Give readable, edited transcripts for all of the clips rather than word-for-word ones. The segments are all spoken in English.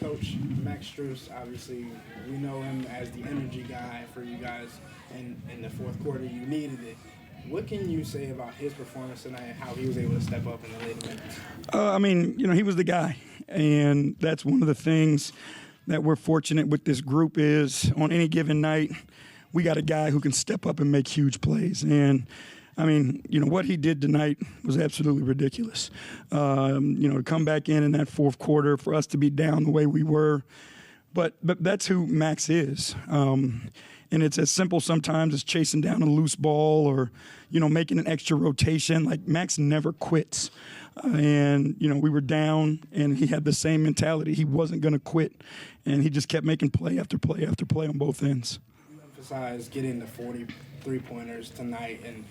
Coach Max Strus, obviously, we know him as the energy guy for you guys, and in the fourth quarter, you needed it. What can you say about his performance tonight and how he was able to step up in the later minutes? He was the guy, and that's one of the things that we're fortunate with this group is on any given night, we got a guy who can step up and make huge plays. And what he did tonight was absolutely ridiculous. To come back in that fourth quarter, for us to be down the way we were. But that's who Max is. And it's as simple sometimes as chasing down a loose ball or, making an extra rotation. Like, Max never quits. We were down, and he had the same mentality. He wasn't going to quit. And he just kept making play after play after play on both ends. You emphasized getting the 43-pointers tonight, and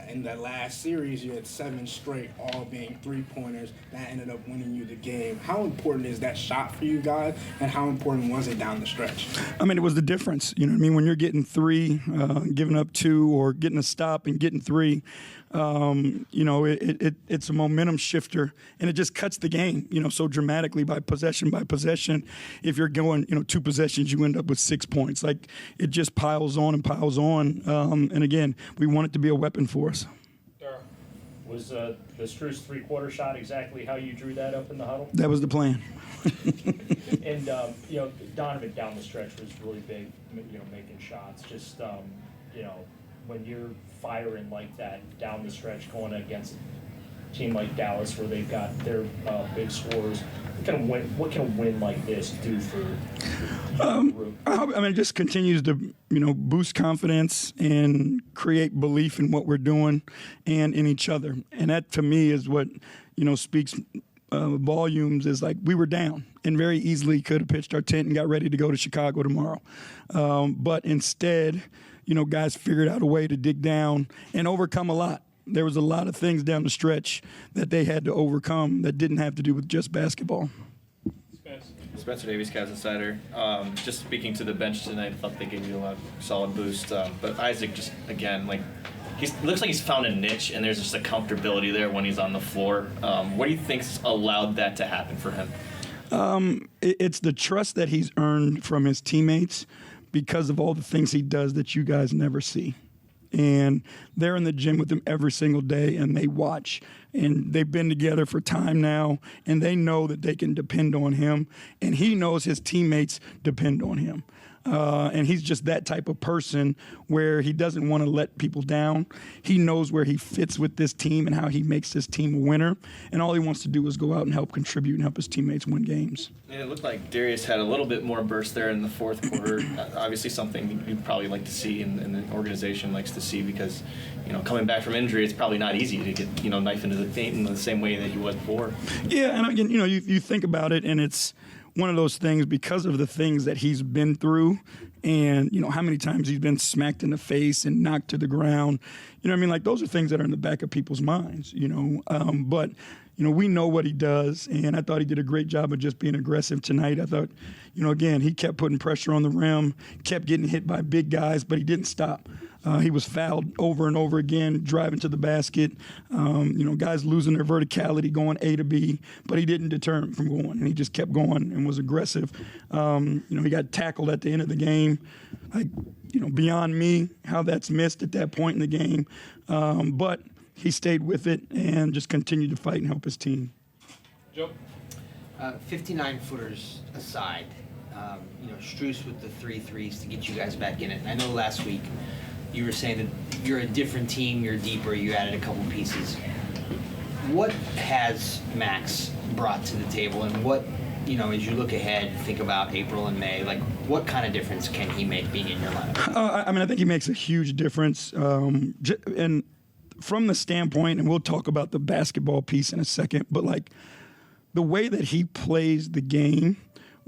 in that last series, you had 7 straight, all being 3-pointers. That ended up winning you the game. How important is that shot for you guys, and how important was it down the stretch? It was the difference. When you're getting 3, giving up 2, or getting a stop and getting 3, it's a momentum shifter, and it just cuts the game, so dramatically by possession. If you're going, 2 possessions, you end up with 6 points. Like, it just piles on and piles on. And again, we want it to be a weapon for us. Was the Strus three-quarter shot exactly how you drew that up in the huddle? That was the plan. And, Donovan down the stretch was really big, making shots. Just, when you're firing like that down the stretch going against a team like Dallas where they've got their big scorers, what can a win like this do for the group? It just continues to, boost confidence and create belief in what we're doing and in each other. And that, to me, is what, speaks volumes. Is like, we were down and very easily could have pitched our tent and got ready to go to Chicago tomorrow. But instead, guys figured out a way to dig down and overcome a lot. There was a lot of things down the stretch that they had to overcome that didn't have to do with just basketball. Spencer Davies, Cavs Insider. Just speaking to the bench tonight, I thought they gave you a solid boost. But Isaac, just again, he looks like he's found a niche, and there's just a comfortability there when he's on the floor. What do you think's allowed that to happen for him? It's the trust that he's earned from his teammates because of all the things he does that you guys never see. And they're in the gym with him every single day, and they watch. And they've been together for time now, and they know that they can depend on him. And he knows his teammates depend on him. And he's just that type of person where he doesn't want to let people down. He knows where he fits with this team and how he makes this team a winner. And all he wants to do is go out and help contribute and help his teammates win games. And it looked like Darius had a little bit more burst there in the fourth quarter. Obviously something you'd probably like to see and the organization likes to see because, coming back from injury, it's probably not easy to get, knife into the paint in the same way that he was before. Yeah, and again, you think about it, and it's one of those things because of the things that he's been through and, how many times he's been smacked in the face and knocked to the ground. Those are things that are in the back of people's minds, But, we know what he does, and I thought he did a great job of just being aggressive tonight. I thought, again, he kept putting pressure on the rim, kept getting hit by big guys, but he didn't stop. He was fouled over and over again, driving to the basket. Guys losing their verticality, going A to B, but he didn't deter him from going, and he just kept going and was aggressive. He got tackled at the end of the game. Beyond me, how that's missed at that point in the game. But he stayed with it and just continued to fight and help his team. Joe? 59-footers aside, Strus with the 3 threes to get you guys back in it. And I know last week you were saying that you're a different team, you're deeper, you added a couple pieces. What has Max brought to the table, and what, as you look ahead, think about April and May, what kind of difference can he make being in your lineup? I think he makes a huge difference. And from the standpoint, and we'll talk about the basketball piece in a second, but the way that he plays the game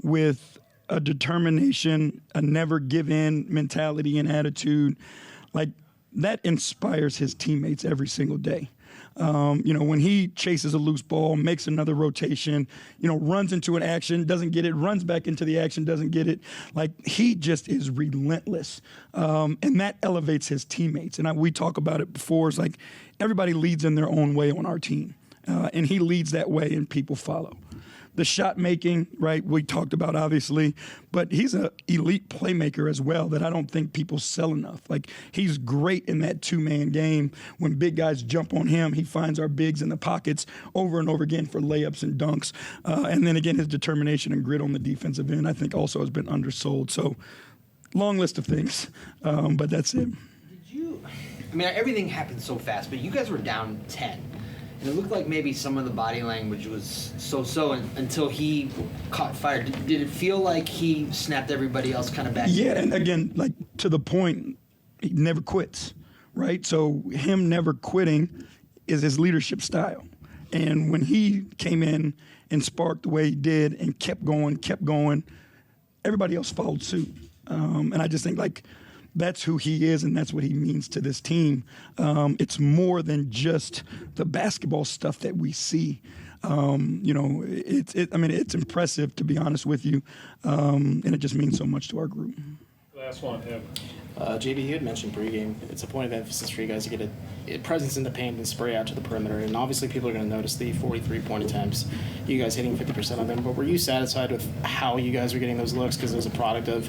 with a determination, a never give in mentality and attitude, that inspires his teammates every single day. When he chases a loose ball, makes another rotation, runs into an action, doesn't get it, runs back into the action, doesn't get it. He just is relentless. And that elevates his teammates. And we talk about it before. It's everybody leads in their own way on our team. And he leads that way and people follow. the shot making, right, we talked about obviously, but he's an elite playmaker as well that I don't think people sell enough. Like, he's great in that two-man game. When big guys jump on him, he finds our bigs in the pockets over and over again for layups and dunks. And then again, his determination and grit on the defensive end, I think also has been undersold. So long list of things, but that's it. I mean, everything happened so fast, but you guys were down 10. And it looked like maybe some of the body language was so-so until he caught fire. Did it feel like he snapped everybody else kind of back? Yeah, and again, like, to the point, he never quits, right? So him never quitting is his leadership style. And when he came in and sparked the way he did and kept going, everybody else followed suit. And I just think, like, that's who he is, and that's what he means to this team. It's more than just the basketball stuff that we see. It's impressive, to be honest with you, and it just means so much to our group. Last one, yeah. J.B., you had mentioned pregame. It's a point of emphasis for you guys to get a presence in the paint and spray out to the perimeter. And obviously people are going to notice the 43-point attempts, you guys hitting 50% of them. But were you satisfied with how you guys were getting those looks because it was a product of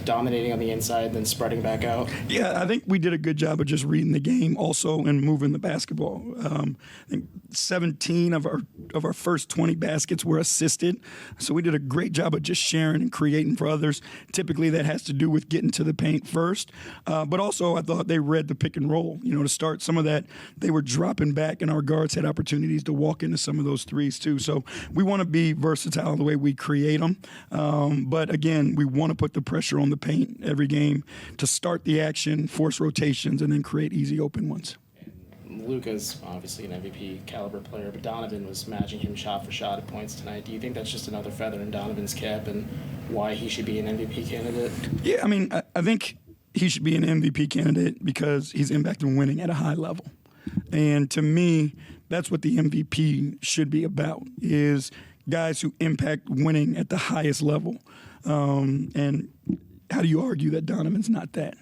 dominating on the inside then spreading back out? Yeah, I think we did a good job of just reading the game also and moving the basketball. I think 17 of our first 20 baskets were assisted. So we did a great job of just sharing and creating for others. Typically that has to do with getting to the paint first. But also I thought they read the pick and roll. To start some of that, they were dropping back and our guards had opportunities to walk into some of those threes too. So we want to be versatile in the way we create them. But again, we want to put the pressure on the paint every game to start the action, force rotations, and then create easy open ones. Luka's obviously an MVP caliber player, but Donovan was matching him shot for shot at points tonight. Do you think that's just another feather in Donovan's cap and why he should be an MVP candidate? Yeah, I mean, I think he should be an MVP candidate because he's impacting winning at a high level. And to me, that's what the MVP should be about, is guys who impact winning at the highest level. And how do you argue that Donovan's not that?